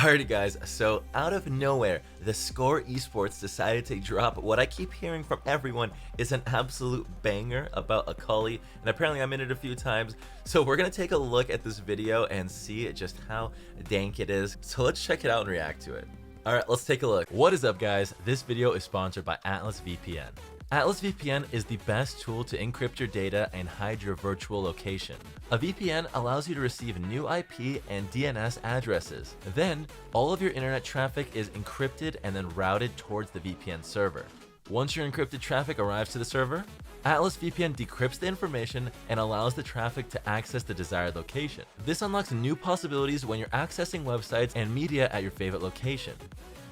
Alrighty guys, so out of nowhere, the Score Esports decided to drop what I keep hearing from everyone is an absolute banger about Akali, and apparently I'm in it a few times, so we're gonna take a look at this video and see just how dank it is. So let's check it out and react to it. Alright, let's take a look. What is up guys? This video is sponsored by Atlas VPN. Atlas VPN is the best tool to encrypt your data and hide your virtual location. A VPN allows you to receive new IP and DNS addresses. Then, all of your internet traffic is encrypted and then routed towards the VPN server. Once your encrypted traffic arrives to the server, Atlas VPN decrypts the information and allows the traffic to access the desired location. This unlocks new possibilities when you're accessing websites and media at your favorite location.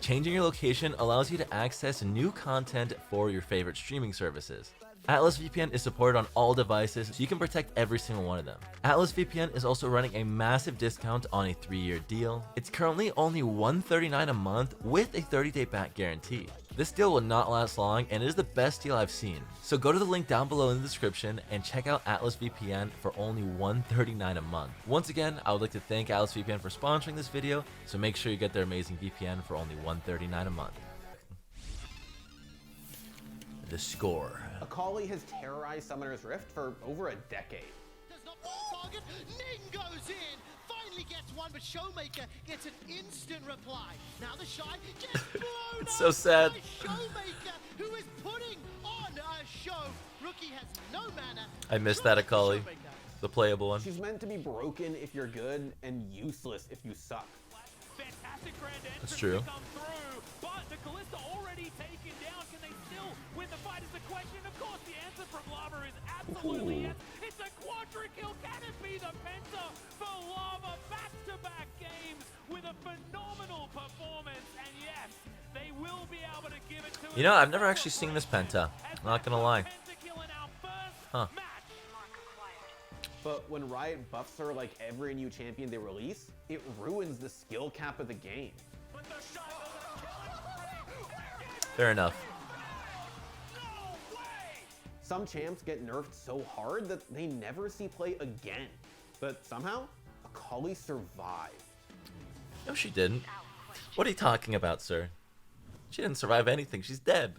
Changing your location allows you to access new content for your favorite streaming services. Atlas VPN is supported on all devices, so you can protect every single one of them. Atlas VPN is also running a massive discount on a 3-year deal. It's currently only $139 a month with a 30-day back guarantee. This deal will not last long and it is the best deal I've seen. So go to the link down below in the description and check out Atlas VPN for only $139 a month. Once again, I would like to thank Atlas VPN for sponsoring this video, so make sure you get their amazing VPN for only $139 a month. The Score. Akali has terrorized Summoner's Rift for over a decade. Does not find target. Ning goes in. Finally gets one, but Showmaker gets an instant reply. Now the Shy gets blown It's so sad. by Showmaker, who is putting on a show. Rookie has no mana. I missed that Akali, Showmaker. the playable one. She's meant to be broken if you're good and useless if you suck. Fantastic grand entrance That's true. to come through, but the Kalista already taken down. Can they still win the fight is the question. Of course, the answer from Lava is absolutely yes. It's a quadra kill. Can it be the penta for Lava? Back-to-back games with a phenomenal performance, and yes, they will be able to give it to You know, I've never actually seen this penta. I'm not gonna lie. Huh. But when Riot buffs her like every new champion they release, it ruins the skill cap of the game. Fair enough. Some champs get nerfed so hard that they never see play again. But somehow, Akali survived. No, she didn't. What are you talking about, sir? She didn't survive anything. She's dead.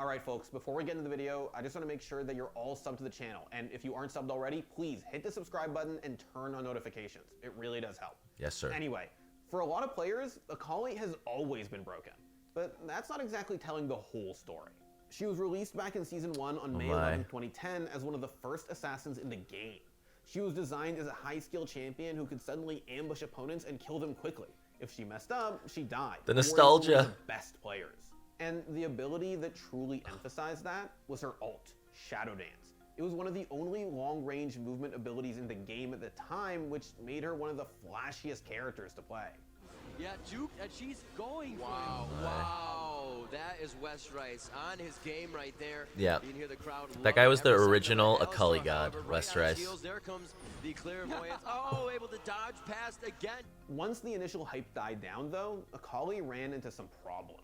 Alright folks, before we get into the video, I just want to make sure that you're all subbed to the channel. And if you aren't subbed already, please hit the subscribe button and turn on notifications. It really does help. Yes, sir. Anyway, for a lot of players, Akali has always been broken. But that's not exactly telling the whole story. She was released back in Season 1 on May 11, 2010 as one of the first assassins in the game. She was designed as a high-skill champion who could suddenly ambush opponents and kill them quickly. If she messed up, she died. The nostalgia. One of the best players. And the ability that truly emphasized that was her ult, Shadow Dance. It was one of the only long-range movement abilities in the game at the time, which made her one of the flashiest characters to play. Yeah, Juke, and she's going for Wow, him. wow, that is West Rice on his game right there. Yeah. You can hear the crowd That guy was the love every original second of it. Akali Elstar, god, however, West right on Rice. heels, there comes the clairvoyance. Oh, able to dodge past again. Once the initial hype died down though, Akali ran into some problems.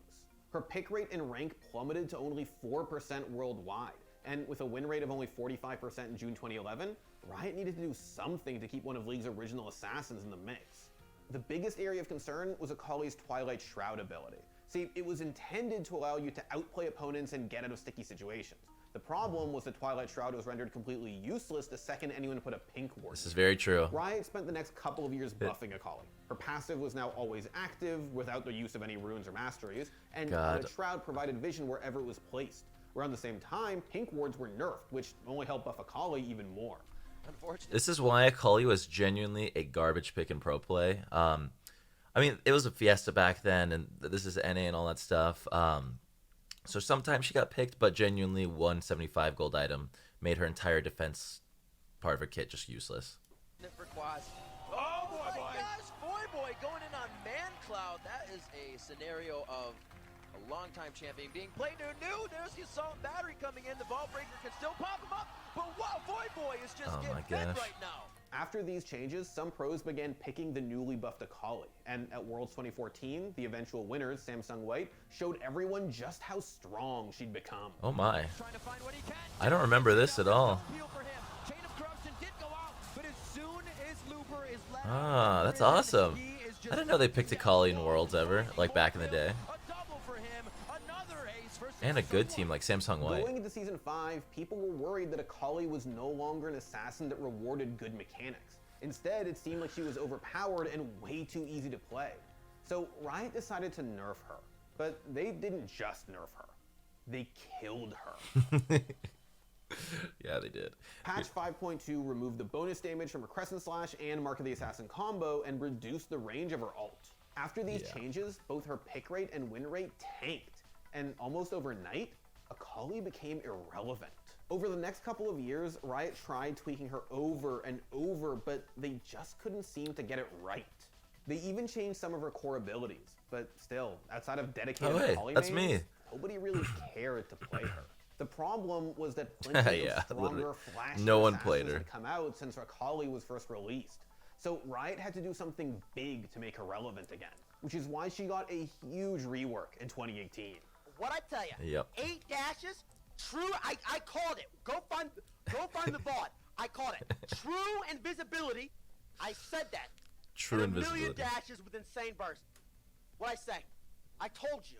Her pick rate and rank plummeted to only 4% worldwide, and with a win rate of only 45% in June 2011, Riot needed to do something to keep one of League's original assassins in the mix. The biggest area of concern was Akali's Twilight Shroud ability. See, it was intended to allow you to outplay opponents and get out of sticky situations. The problem was the Twilight Shroud was rendered completely useless the second anyone put a pink ward. This is very true. Riot spent the next couple of years buffing Akali. Her passive was now always active without the use of any runes or masteries, and the Shroud provided vision wherever it was placed. Around the same time, pink wards were nerfed, which only helped buff Akali even more. Unfortunately. This is why Akali was genuinely a garbage pick in pro play. I mean, it was a Fiesta back then, and this is NA and all that stuff. So sometimes she got picked, but genuinely 175 gold item made her entire defense part of her kit just useless. For Quas. Oh my gosh, Boy going in on Man Cloud. That is a scenario of a longtime champion being played new. There's the assault battery coming in. The ball breaker can still pop him up, but wow, Boy is just getting fed right now. After these changes, some pros began picking the newly buffed Akali, and at Worlds 2014, the eventual winners, Samsung White, showed everyone just how strong she'd become. Oh my. Trying to find what he can. I don't remember this at all. Appeal for him. Chain of corruption did go out, but as soon as Looper is let Ah, out. that's And awesome. he is I just didn't know they picked Akali in Worlds ever, like back in the day. a double for him, another ace versus And a good team like Samsung White. Going into Season 5, people were worried that Akali was no longer an assassin that rewarded good mechanics. Instead, it seemed like she was overpowered and way too easy to play. So Riot decided to nerf her. But they didn't just nerf her. They killed her. Yeah, they did. Patch 5.2 removed the bonus damage from her Crescent Slash and Mark of the Assassin combo and reduced the range of her ult. After these changes, both her pick rate and win rate tanked. And almost overnight, Akali became irrelevant. Over the next couple of years, Riot tried tweaking her over and over, but they just couldn't seem to get it right. They even changed some of her core abilities, but still, outside of dedicated Akali that's mains, me. nobody really cared to play her. The problem was that plenty Yeah, of stronger, literally. flashier No one assassins played her. had come out since Akali was first released. So Riot had to do something big to make her relevant again, which is why she got a huge rework in 2018. What I tell you? Yep. 8 dashes. True. I called it. Go find the bot. I called it. True invisibility. I said that. True and a million invisibility. dashes with insane burst. What I say? I told you.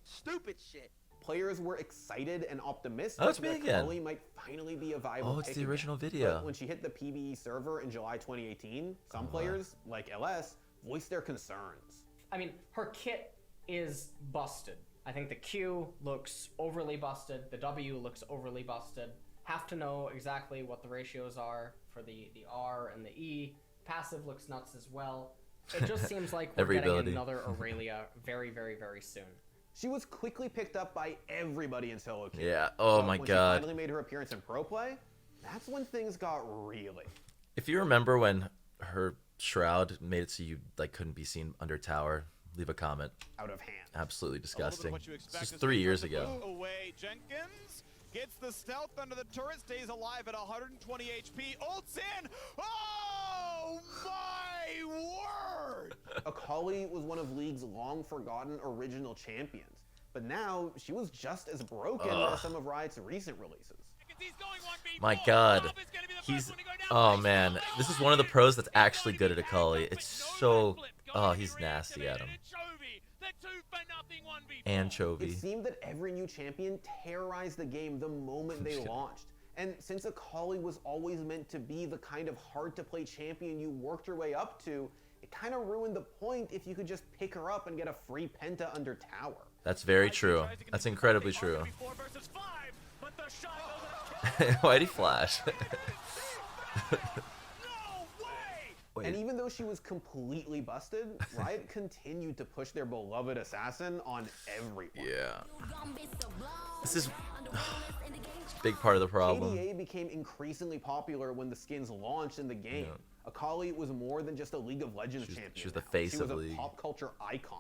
Stupid shit. Players were excited and optimistic Oh, it's me that again. Akali might finally be a viable Oh, it's pick the again. original video. But when she hit the PvE server in July 2018, some players, like LS, voiced their concerns. I mean, her kit is busted. I think the Q looks overly busted. The W looks overly busted. Have to know exactly what the ratios are for the R and the E. Passive looks nuts as well. It just seems like we're Every getting ability. another Aurelia very, very, very soon. She was quickly picked up by everybody in solo queue. Yeah. Oh But my when god. she finally made her appearance in pro play, that's when things got really If you remember when her shroud made it so you like couldn't be seen under tower, leave a comment. out of hand. Absolutely disgusting. What you This expect is is 3 to years put ago. Away, Jenkins gets the stealth under the turret, stays alive at 120 HP. Ults in. Oh my word! Akali was one of League's long-forgotten original champions, but now she was just as broken as some of Riot's recent releases. He's going 1v4. My god. Bob is gonna be the first He's one to go down. oh Nice man, play. this is one of the pros that's actually good at Akali. It's so he's nasty at him. Anchovy. It seemed that every new champion terrorized the game the moment they launched. And since Akali was always meant to be the kind of hard-to-play champion you worked your way up to, it kind of ruined the point if you could just pick her up and get a free penta under tower. That's very true. That's incredibly true. Why'd he flash? And even though she was completely busted, Riot continued to push their beloved assassin on everyone. Yeah. This is big part of the problem. KDA became increasingly popular when the skins launched in the game. Akali was more than just a League of Legends champion. she was the now. face She was of a League. pop culture icon.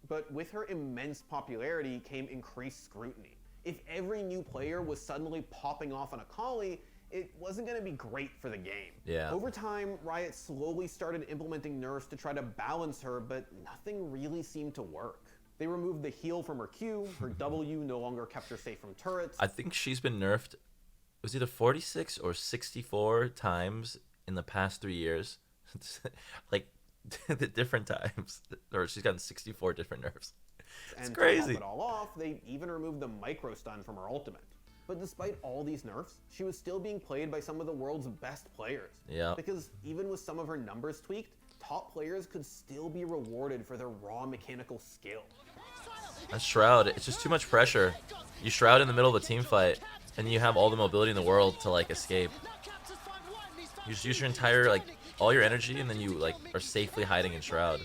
But with her immense popularity came increased scrutiny. If every new player was suddenly popping off on Akali, it wasn't going to be great for the game. Yeah. Over time, Riot slowly started implementing nerfs to try to balance her, but nothing really seemed to work. They removed the heal from her Q, her W no longer kept her safe from turrets. I think she's been nerfed. It was either 46 or 64 times in the past 3 years. Like the different times, or she's gotten 64 different nerfs. It's And crazy. to top it all off, they even removed the micro stun from her ultimate. But despite all these nerfs, she was still being played by some of the world's best players. Yeah. Because even with some of her numbers tweaked, top players could still be rewarded for their raw mechanical skill. A shroud, it's just too much pressure. You shroud in the middle of a team fight, and you have all the mobility in the world to like escape. You just use your entire like all your energy, and then you like are safely hiding in shroud.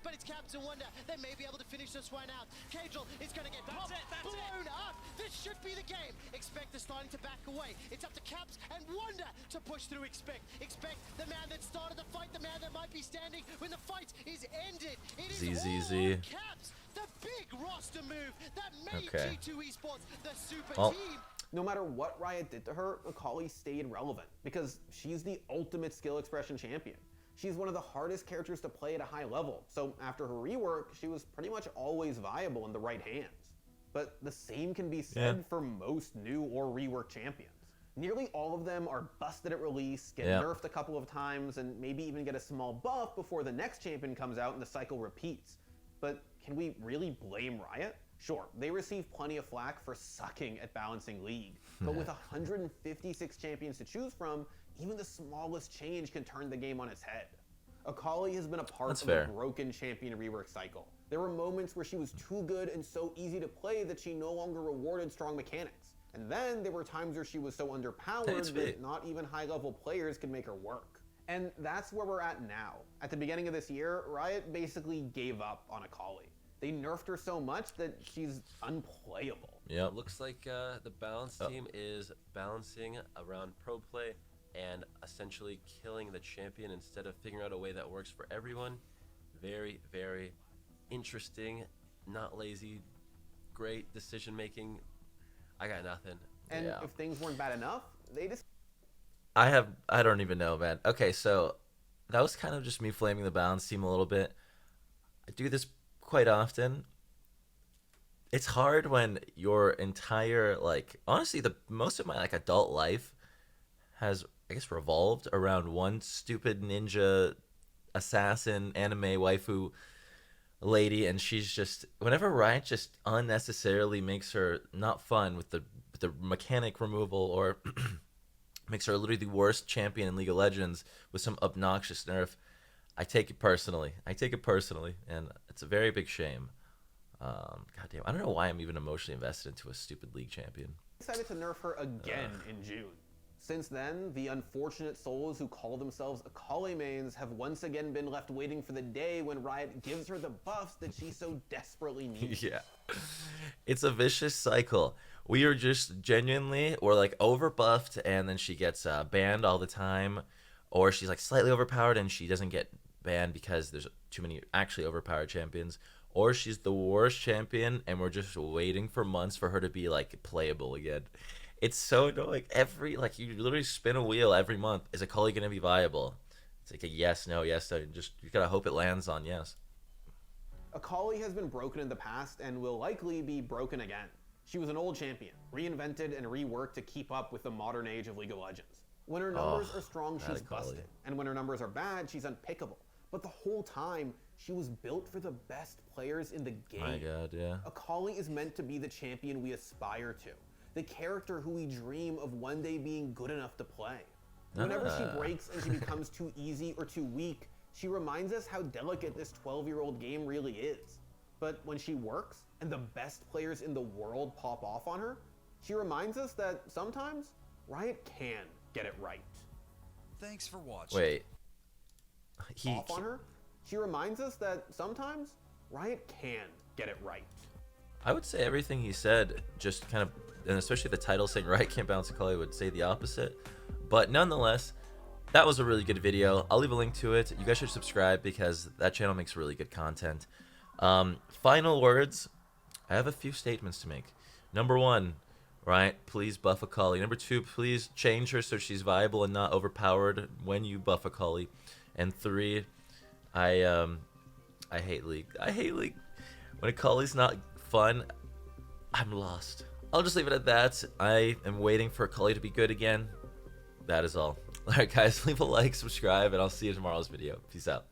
But it's Captain Wonder that may be able to finish this one out. Cagel is going to get popped, blown up. This should be the game. Expect is starting to back away. It's up to Caps and Wonder to push through Expect. Expect the man that started the fight, the man that might be standing when the fight is ended. It is ZZZ. all on Caps. The big roster move that made Okay. G2 Esports the super Well, team. No matter what Riot did to her, Akali stayed relevant because she's the ultimate skill expression champion. She's one of the hardest characters to play at a high level, so after her rework, she was pretty much always viable in the right hands. But the same can be said for most new or reworked champions. Nearly all of them are busted at release, get nerfed a couple of times, and maybe even get a small buff before the next champion comes out and the cycle repeats. But can we really blame Riot? Sure, they receive plenty of flack for sucking at balancing League, but with 156 champions to choose from, even the smallest change can turn the game on its head. Akali has been a part of a broken champion rework cycle. There were moments where she was too good and so easy to play that she no longer rewarded strong mechanics. And then there were times where she was so underpowered that not even high-level players could make her work. And that's where we're at now. At the beginning of this year, Riot basically gave up on Akali. They nerfed her so much that she's unplayable. Yeah. Looks like the balance team is balancing around pro play and essentially killing the champion instead of figuring out a way that works for everyone. Very, very interesting, not lazy, great decision making. I got nothing. And if things weren't bad enough, they just... I don't even know, man. Okay, so that was kind of just me flaming the balance team a little bit. I do this quite often. It's hard when your entire, like, honestly, most of my, like, adult life has, I guess, revolved around one stupid ninja assassin anime waifu lady, and she's just, whenever Riot just unnecessarily makes her not fun with the mechanic removal, or makes her literally the worst champion in League of Legends with some obnoxious nerf, I take it personally. And it's a very big shame. Goddamn, I don't know why I'm even emotionally invested into a stupid League champion. Decided to nerf her again in June. Since then, the unfortunate souls who call themselves Akali mains have once again been left waiting for the day when Riot gives her the buffs that she so desperately needs. Yeah. It's a vicious cycle. We are just genuinely, we're like overbuffed, and then she gets banned all the time, or she's like slightly overpowered and she doesn't get banned because there's too many actually overpowered champions, or she's the worst champion and we're just waiting for months for her to be like playable again. It's so annoying. You literally spin a wheel every month. Is Akali going to be viable? It's like a yes, no, yes, no. You gotta hope it lands on yes. Akali has been broken in the past and will likely be broken again. She was an old champion, reinvented and reworked to keep up with the modern age of League of Legends. When her numbers are strong, she's busted. And when her numbers are bad, she's unpickable. But the whole time, she was built for the best players in the game. My God, yeah. Akali is meant to be the champion we aspire to. The character who we dream of one day being good enough to play. Whenever she breaks and she becomes too easy or too weak, she reminds us how delicate this 12-year-old game really is. But when she works, and the best players in the world pop off on her, she reminds us that sometimes Riot can get it right. Thanks for watching. Wait. Off on her? She reminds us that sometimes Riot can get it right. I would say everything he said, just kind of, and especially the title saying Riot can't balance Akali, would say the opposite. But nonetheless, that was a really good video. I'll leave a link to it. You guys should subscribe because that channel makes really good content. Final words. I have a few statements to make. Number one, right? Please buff Akali. Number two, please change her so she's viable and not overpowered when you buff Akali. And three, I hate League. I hate League. When Akali's not fun, I'm lost. I'll just leave it at that. I am waiting for Akali to be good again. That is all. Alright guys, leave a like, subscribe, and I'll see you in tomorrow's video. Peace out.